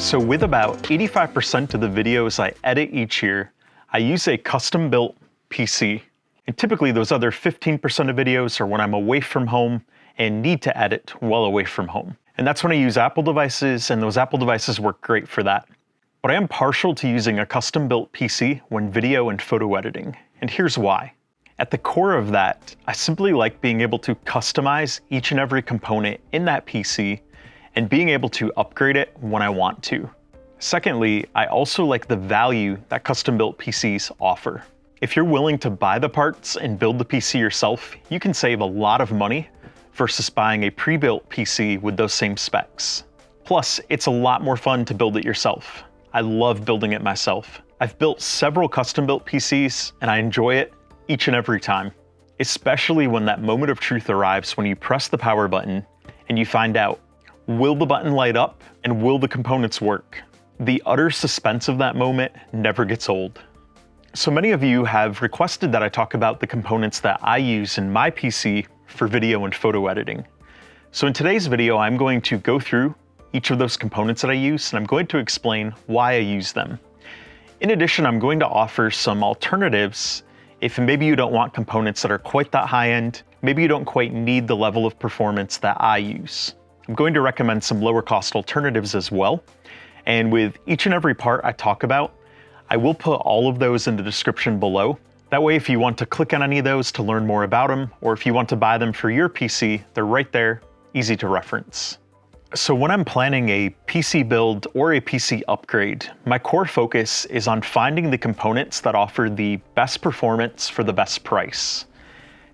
So with about 85% of the videos I edit each year, I use a custom-built PC. And typically those other 15% of videos are when I'm away from home and need to edit while away from home. And that's when I use Apple devices, and those Apple devices work great for that. But I am partial to using a custom-built PC when video and photo editing, and here's why. At the core of that, I simply like being able to customize each and every component in that PC and being able to upgrade it when I want to. Secondly, I also like the value that custom-built PCs offer. If you're willing to buy the parts and build the PC yourself, you can save a lot of money versus buying a pre-built PC with those same specs. Plus, it's a lot more fun to build it yourself. I love building it myself. I've built several custom-built PCs and I enjoy it each and every time, especially when that moment of truth arrives when you press the power button and you find out, will the button light up and will the components work? The utter suspense of that moment never gets old. So many of you have requested that I talk about the components that I use in my PC for video and photo editing. So in today's video, I'm going to go through each of those components that I use, and I'm going to explain why I use them. In addition, I'm going to offer some alternatives if maybe you don't want components that are quite that high end, maybe you don't quite need the level of performance that I use. I'm going to recommend some lower cost alternatives as well. And with each and every part I talk about, I will put all of those in the description below. That way, if you want to click on any of those to learn more about them, or if you want to buy them for your PC, they're right there, easy to reference. So when I'm planning a PC build or a PC upgrade, my core focus is on finding the components that offer the best performance for the best price.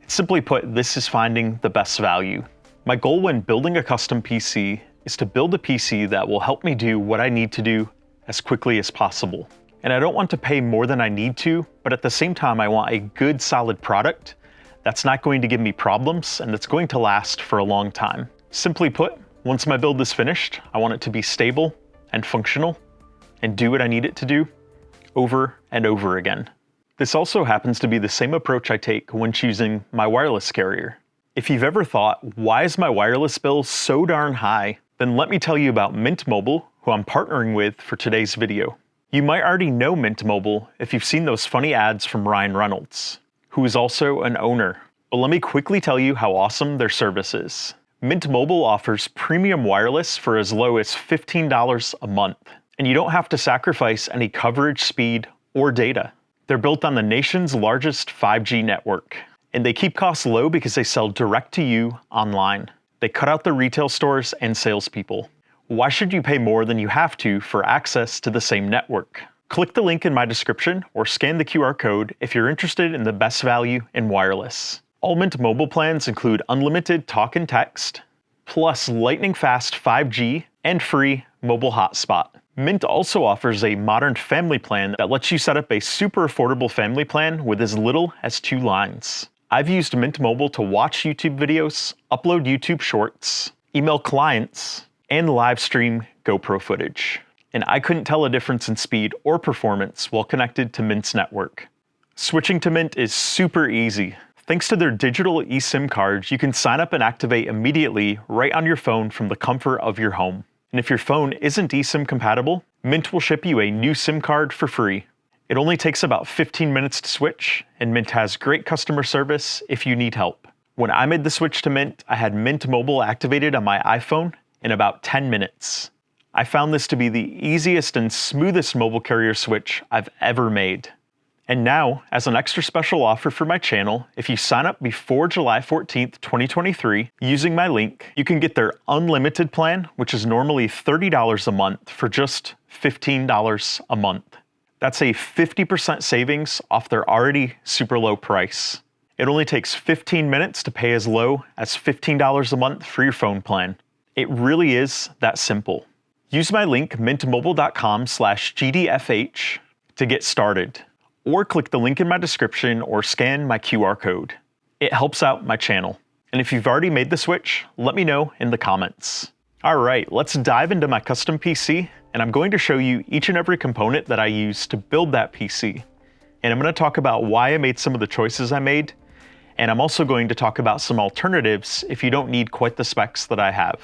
Simply put, this is finding the best value. My goal when building a custom PC is to build a PC that will help me do what I need to do as quickly as possible. And I don't want to pay more than I need to, but at the same time, I want a good, solid product that's not going to give me problems and that's going to last for a long time. Simply put, once my build is finished, I want it to be stable and functional and do what I need it to do over and over again. This also happens to be the same approach I take when choosing my wireless carrier. If you've ever thought, why is my wireless bill so darn high? Then let me tell you about Mint Mobile, who I'm partnering with for today's video. You might already know Mint Mobile if you've seen those funny ads from Ryan Reynolds, who is also an owner. But let me quickly tell you how awesome their service is. Mint Mobile offers premium wireless for as low as $15 a month, and you don't have to sacrifice any coverage, speed, or data. They're built on the nation's largest 5G network, and they keep costs low because they sell direct to you online. They cut out the retail stores and salespeople. Why should you pay more than you have to for access to the same network? Click the link in my description or scan the QR code if you're interested in the best value in wireless. All Mint Mobile plans include unlimited talk and text, plus lightning-fast 5G and free mobile hotspot. Mint also offers a modern family plan that lets you set up a super affordable family plan with as little as 2 lines. I've used Mint Mobile to watch YouTube videos, upload YouTube shorts, email clients, and live stream GoPro footage. And I couldn't tell a difference in speed or performance while connected to Mint's network. Switching to Mint is super easy. Thanks to their digital eSIM cards, you can sign up and activate immediately right on your phone from the comfort of your home. And if your phone isn't eSIM compatible, Mint will ship you a new SIM card for free. It only takes about 15 minutes to switch, and Mint has great customer service if you need help. When I made the switch to Mint, I had Mint Mobile activated on my iPhone in about 10 minutes. I found this to be the easiest and smoothest mobile carrier switch I've ever made. And now, as an extra special offer for my channel, if you sign up before July 14th, 2023, using my link, you can get their unlimited plan, which is normally $30 a month, for just $15 a month. That's a 50% savings off their already super low price. It only takes 15 minutes to pay as low as $15 a month for your phone plan. It really is that simple. Use my link mintmobile.com/GDFH to get started, or click the link in my description or scan my QR code. It helps out my channel. And if you've already made the switch, let me know in the comments. All right, let's dive into my custom PC, and I'm going to show you each and every component that I use to build that PC. And I'm going to talk about why I made some of the choices I made, and I'm also going to talk about some alternatives if you don't need quite the specs that I have.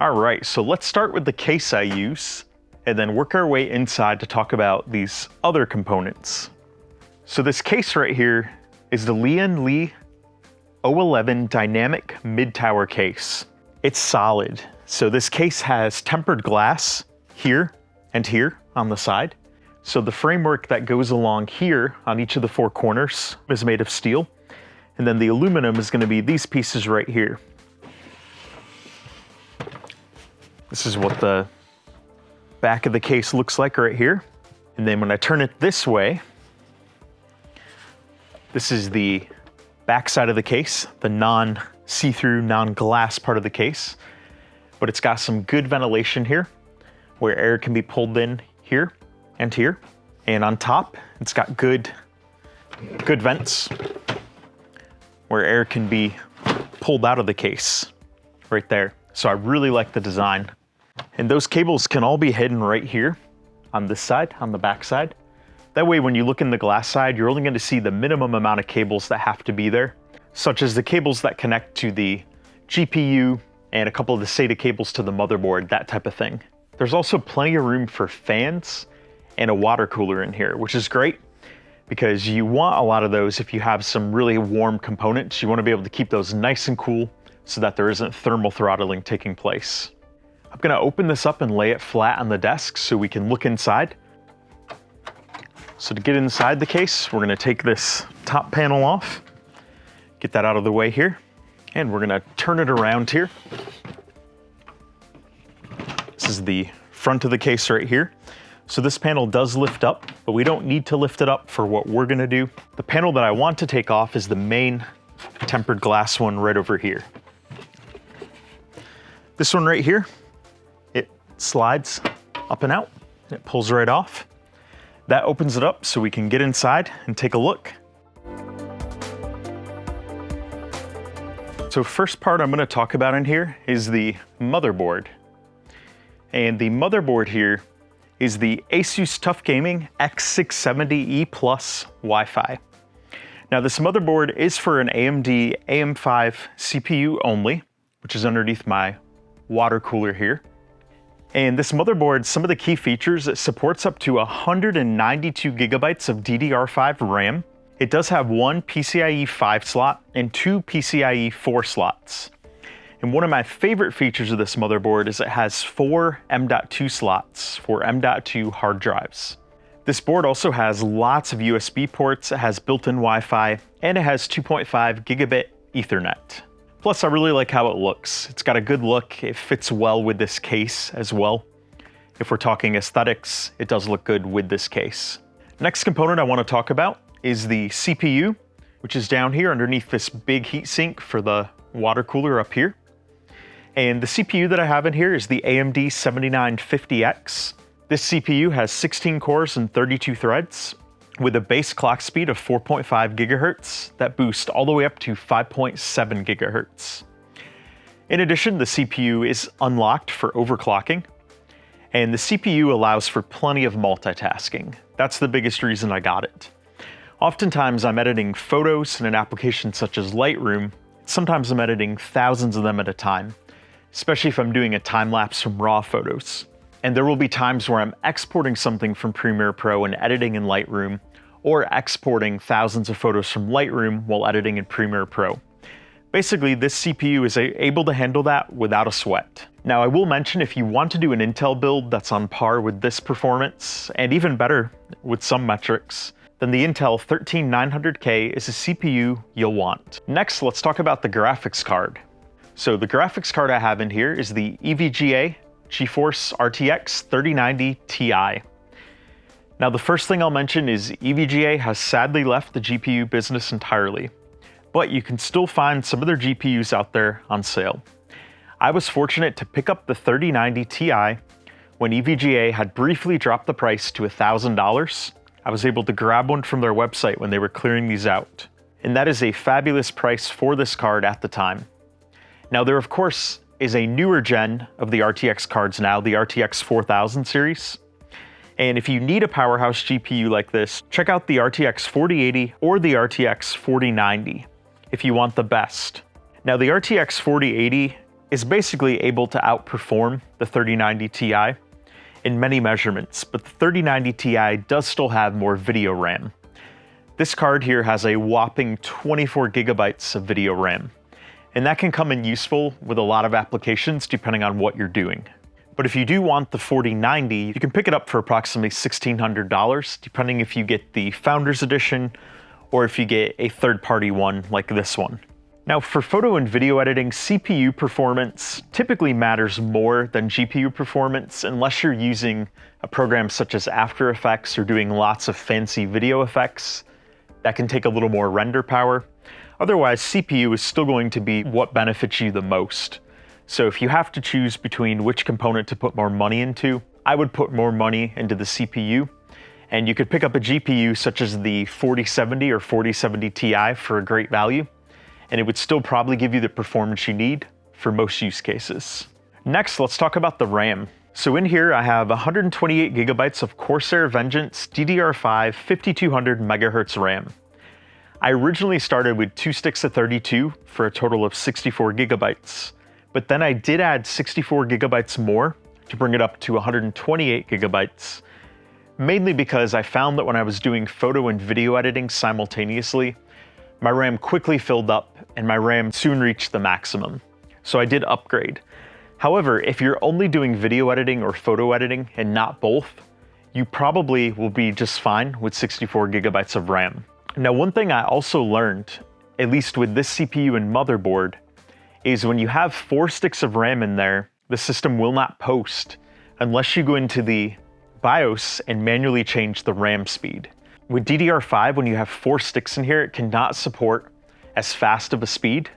All right, so let's start with the case I use and then work our way inside to talk about these other components. So this case right here is the Lian Li 011 Dynamic Mid-Tower case. It's solid. So this case has tempered glass here and here on the side. So the framework that goes along here on each of the four corners is made of steel. And then the aluminum is going to be these pieces right here. This is what the back of the case looks like right here. And then when I turn it this way, this is the back side of the case, the non-see-through, non-glass part of the case. But it's got some good ventilation here, where air can be pulled in here and here. And on top, it's got good vents, where air can be pulled out of the case right there. So I really like the design. And those cables can all be hidden right here on this side, on the back side. That way, when you look in the glass side, you're only going to see the minimum amount of cables that have to be there, such as the cables that connect to the GPU and a couple of the SATA cables to the motherboard, that type of thing. There's also plenty of room for fans and a water cooler in here, which is great because you want a lot of those if you have some really warm components. You want to be able to keep those nice and cool so that there isn't thermal throttling taking place. I'm going to open this up and lay it flat on the desk so we can look inside. So to get inside the case, we're going to take this top panel off, get that out of the way here, and we're going to turn it around here. This is the front of the case right here. So this panel does lift up, but we don't need to lift it up for what we're going to do. The panel that I want to take off is the main tempered glass one right over here. This one right here, it slides up and out, and it pulls right off. That opens it up so we can get inside and take a look. So first part I'm going to talk about in here is the motherboard. And the motherboard here is the Asus TUF Gaming X670E Plus Wi-Fi. Now this motherboard is for an AMD AM5 CPU only, which is underneath my water cooler here. And this motherboard, some of the key features, it supports up to 192 gigabytes of DDR5 RAM. It does have one PCIe 5 slot and two PCIe 4 slots. And one of my favorite features of this motherboard is it has 4 M.2 slots for M.2 hard drives. This board also has lots of USB ports, it has built-in Wi-Fi, and it has 2.5 gigabit Ethernet. Plus, I really like how it looks. It's got a good look. It fits well with this case as well. If we're talking aesthetics, it does look good with this case. Next component I want to talk about is the CPU, which is down here underneath this big heatsink for the water cooler up here. And the CPU that I have in here is the AMD 7950X. This CPU has 16 cores and 32 threads, with a base clock speed of 4.5 gigahertz that boosts all the way up to 5.7 gigahertz. In addition, the CPU is unlocked for overclocking, and the CPU allows for plenty of multitasking. That's the biggest reason I got it. Oftentimes I'm editing photos in an application such as Lightroom. Sometimes I'm editing thousands of them at a time, especially if I'm doing a time lapse from raw photos. And there will be times where I'm exporting something from Premiere Pro and editing in Lightroom, or exporting thousands of photos from Lightroom while editing in Premiere Pro. Basically, this CPU is able to handle that without a sweat. Now, I will mention if you want to do an Intel build that's on par with this performance, and even better with some metrics, then the Intel 13900K is a CPU you'll want. Next, let's talk about the graphics card. So the graphics card I have in here is the EVGA GeForce RTX 3090 Ti. Now the first thing I'll mention is EVGA has sadly left the GPU business entirely, but you can still find some of their GPUs out there on sale. I was fortunate to pick up the 3090 Ti when EVGA had briefly dropped the price to $1,000. I was able to grab one from their website when they were clearing these out, and that is a fabulous price for this card at the time. Now there of course is a newer gen of the RTX cards now, the RTX 4000 series. And if you need a powerhouse GPU like this, check out the RTX 4080 or the RTX 4090 if you want the best. Now the RTX 4080 is basically able to outperform the 3090 Ti in many measurements, but the 3090 Ti does still have more video RAM. This card here has a whopping 24 gigabytes of video RAM, and that can come in useful with a lot of applications depending on what you're doing. But if you do want the 4090, you can pick it up for approximately $1,600, depending if you get the Founders Edition or if you get a third-party one like this one. Now, for photo and video editing, CPU performance typically matters more than GPU performance unless you're using a program such as After Effects or doing lots of fancy video effects. That can take a little more render power. Otherwise, CPU is still going to be what benefits you the most. So if you have to choose between which component to put more money into, I would put more money into the CPU. And you could pick up a GPU such as the 4070 or 4070 Ti for a great value, and it would still probably give you the performance you need for most use cases. Next, let's talk about the RAM. So in here, I have 128 gigabytes of Corsair Vengeance DDR5 5200 megahertz RAM. I originally started with 2 sticks of 32 for a total of 64 gigabytes, but then I did add 64 gigabytes more to bring it up to 128 gigabytes, mainly because I found that when I was doing photo and video editing simultaneously, my RAM quickly filled up and my RAM soon reached the maximum. So I did upgrade. However, if you're only doing video editing or photo editing and not both, you probably will be just fine with 64 gigabytes of RAM. Now, one thing I also learned, at least with this CPU and motherboard, is when you have 4 sticks of RAM in there, the system will not post unless you go into the BIOS and manually change the RAM speed. With DDR5, when you have 4 sticks in here, it cannot support as fast of a speed.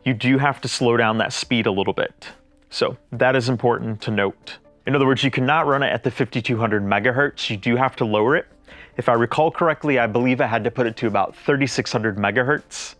You do have to slow down that speed a little bit. So that is important to note. In other words, you cannot run it at the 5200 megahertz. You do have to lower it. If I recall correctly, I believe I had to put it to about 3600 megahertz.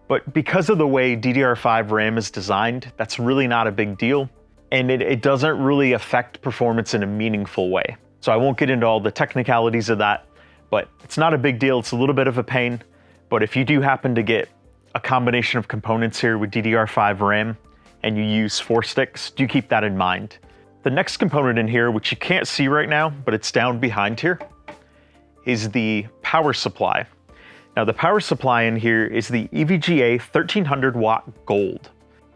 But because of the way DDR5 RAM is designed, that's really not a big deal. And it doesn't really affect performance in a meaningful way. So I won't get into all the technicalities of that, but it's not a big deal. It's a little bit of a pain. But if you do happen to get a combination of components here with DDR5 RAM and you use 4 sticks, do keep that in mind. The next component in here, which you can't see right now, but it's down behind here, is the power supply. Now the power supply in here is the EVGA 1300 watt gold.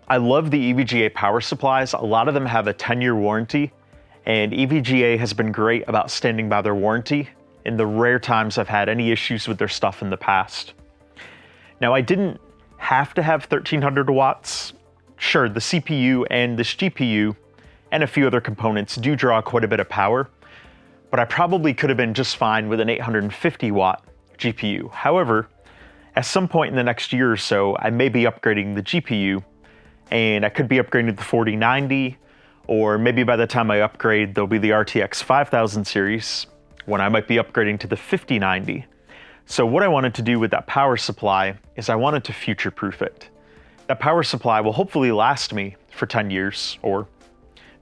I love the EVGA power supplies. A lot of them have a 10-year warranty, and EVGA has been great about standing by their warranty in the rare times I've had any issues with their stuff in the past. Now, I didn't have to have 1300 watts. Sure, the CPU and this GPU and a few other components do draw quite a bit of power, but I probably could have been just fine with an 850 watt GPU. However, at some point in the next year or so, I may be upgrading the GPU, and I could be upgrading to the 4090, or maybe by the time I upgrade, there'll be the RTX 5000 series, when I might be upgrading to the 5090. So what I wanted to do with that power supply is I wanted to future-proof it. That power supply will hopefully last me for 10 years, or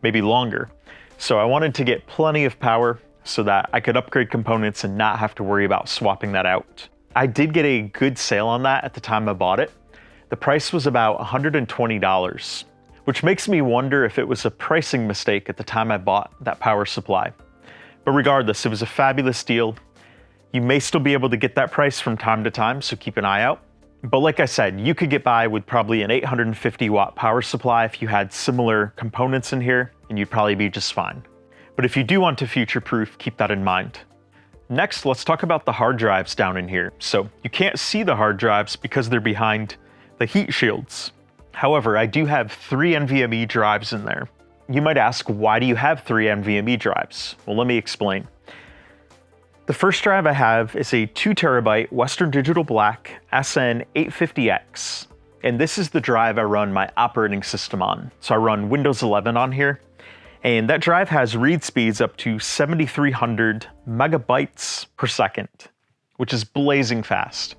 maybe longer. So I wanted to get plenty of power so that I could upgrade components and not have to worry about swapping that out. I did get a good sale on that at the time I bought it. The price was about $120, which makes me wonder if it was a pricing mistake at the time I bought that power supply. But regardless, it was a fabulous deal. You may still be able to get that price from time to time, so keep an eye out. But like I said, you could get by with probably an 850 watt power supply if you had similar components in here, and you'd probably be just fine. But if you do want to future-proof, keep that in mind. Next, let's talk about the hard drives down in here. So you can't see the hard drives because they're behind the heat shields. However, I do have 3 NVMe drives in there. You might ask, why do you have 3 NVMe drives? Well, let me explain. The first drive I have is a 2 terabyte Western Digital Black SN850X. And this is the drive I run my operating system on. So I run Windows 11 on here. And that drive has read speeds up to 7,300 megabytes per second, which is blazing fast.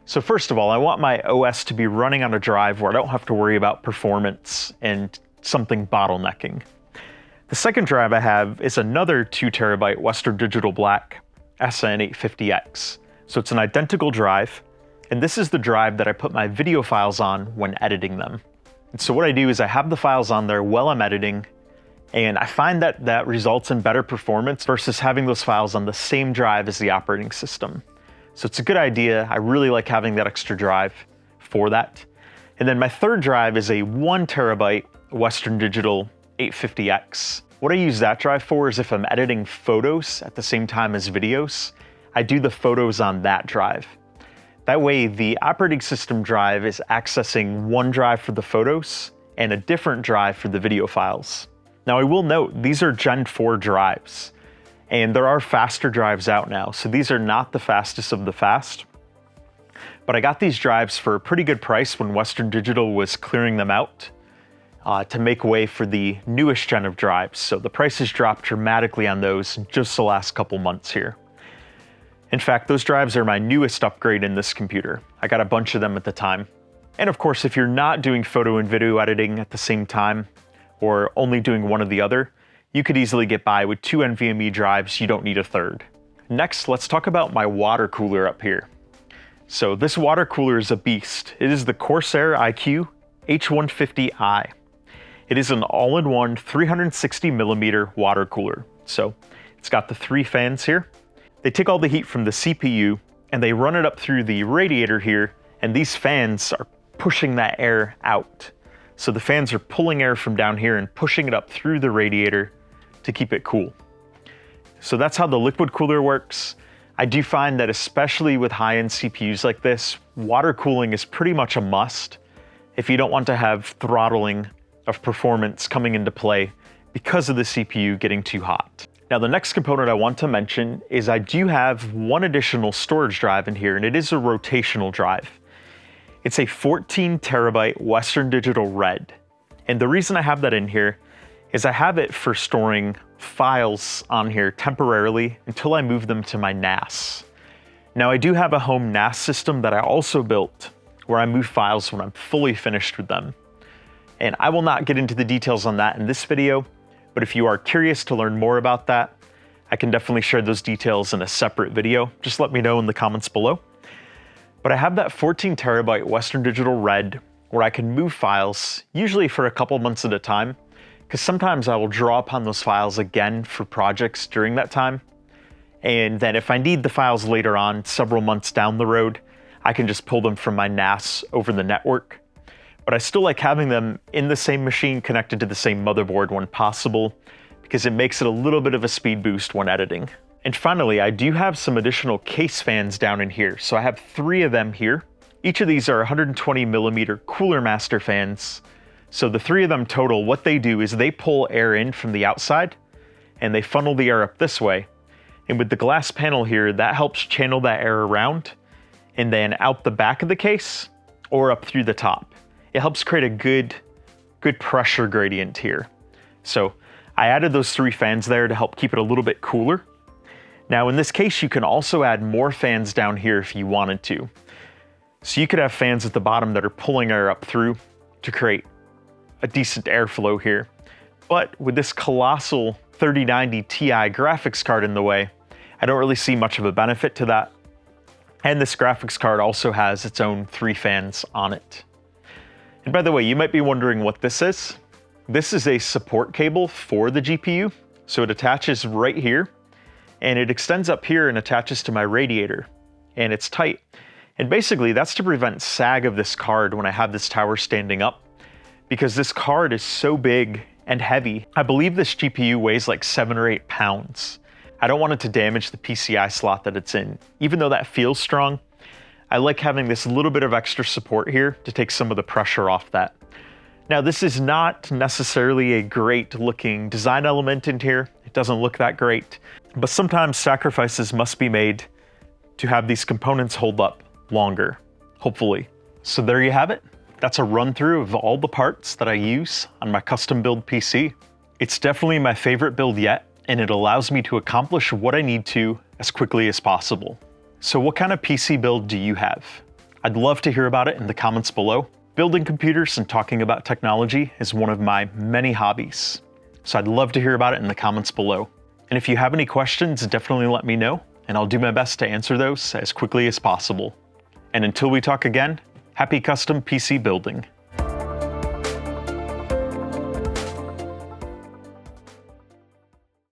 So first of all, I want my OS to be running on a drive where I don't have to worry about performance and something bottlenecking. The second drive I have is another 2 terabyte Western Digital Black SN850X. So it's an identical drive, and this is the drive that I put my video files on when editing them. And so what I do is I have the files on there while I'm editing, and I find that that results in better performance versus having those files on the same drive as the operating system. So it's a good idea. I really like having that extra drive for that. And then my third drive is a 1 terabyte Western Digital 850X. What I use that drive for is if I'm editing photos at the same time as videos, I do the photos on that drive. That way the operating system drive is accessing one drive for the photos and a different drive for the video files. Now I will note, these are Gen 4 drives, and there are faster drives out now, so these are not the fastest of the fast. But I got these drives for a pretty good price when Western Digital was clearing them out to make way for the newest gen of drives. So the prices dropped dramatically on those in just the last couple months here. In fact, those drives are my newest upgrade in this computer. I got a bunch of them at the time. And of course, if you're not doing photo and video editing at the same time, or only doing one or the other, you could easily get by with 2 NVMe drives. You don't need a third. Next, let's talk about my water cooler up here. So this water cooler is a beast. It is the Corsair iQ H150i. It is an all-in-one 360 millimeter water cooler. So it's got the 3 fans here. They take all the heat from the CPU and they run it up through the radiator here, and these fans are pushing that air out. So the fans are pulling air from down here and pushing it up through the radiator to keep it cool. So that's how the liquid cooler works. I do find that especially with high-end CPUs like this, water cooling is pretty much a must if you don't want to have throttling of performance coming into play because of the CPU getting too hot. Now the next component I want to mention is I do have one additional storage drive in here, and it is a rotational drive. It's a 14 terabyte Western Digital Red. And the reason I have that in here is I have it for storing files on here temporarily until I move them to my NAS. Now I do have a home NAS system that I also built where I move files when I'm fully finished with them. And I will not get into the details on that in this video, but if you are curious to learn more about that, I can definitely share those details in a separate video. Just let me know in the comments below. But I have that 14 terabyte Western Digital Red where I can move files, usually for a couple months at a time, because sometimes I will draw upon those files again for projects during that time. And then if I need the files later on, several months down the road, I can just pull them from my NAS over the network. But I still like having them in the same machine connected to the same motherboard when possible, because it makes it a little bit of a speed boost when editing. And finally, I do have some additional case fans down in here. So I have 3 of them here. Each of these are 120 millimeter Cooler Master fans. So the 3 of them total, what they do is they pull air in from the outside and they funnel the air up this way. And with the glass panel here, that helps channel that air around and then out the back of the case or up through the top. It helps create a good pressure gradient here. So I added those 3 fans there to help keep it a little bit cooler. Now in this case, you can also add more fans down here if you wanted to. So you could have fans at the bottom that are pulling air up through to create a decent airflow here. But with this colossal 3090 Ti graphics card in the way, I don't really see much of a benefit to that. And this graphics card also has its own 3 fans on it. And by the way, you might be wondering what this is. This is a support cable for the GPU. So it attaches right here, and it extends up here and attaches to my radiator, and it's tight. And basically that's to prevent sag of this card when I have this tower standing up, because this card is so big and heavy. I believe this GPU weighs like 7 or 8 pounds. I don't want it to damage the PCI slot that it's in. Even though that feels strong, I like having this little bit of extra support here to take some of the pressure off that. Now this is not necessarily a great looking design element in here. It doesn't look that great, but sometimes sacrifices must be made to have these components hold up longer, hopefully. So there you have it. That's a run through of all the parts that I use on my custom build PC. It's definitely my favorite build yet, and it allows me to accomplish what I need to as quickly as possible. So what kind of PC build do you have? I'd love to hear about it in the comments below. Building computers and talking about technology is one of my many hobbies, so I'd love to hear about it in the comments below. And if you have any questions, definitely let me know, and I'll do my best to answer those as quickly as possible. And until we talk again, happy custom PC building.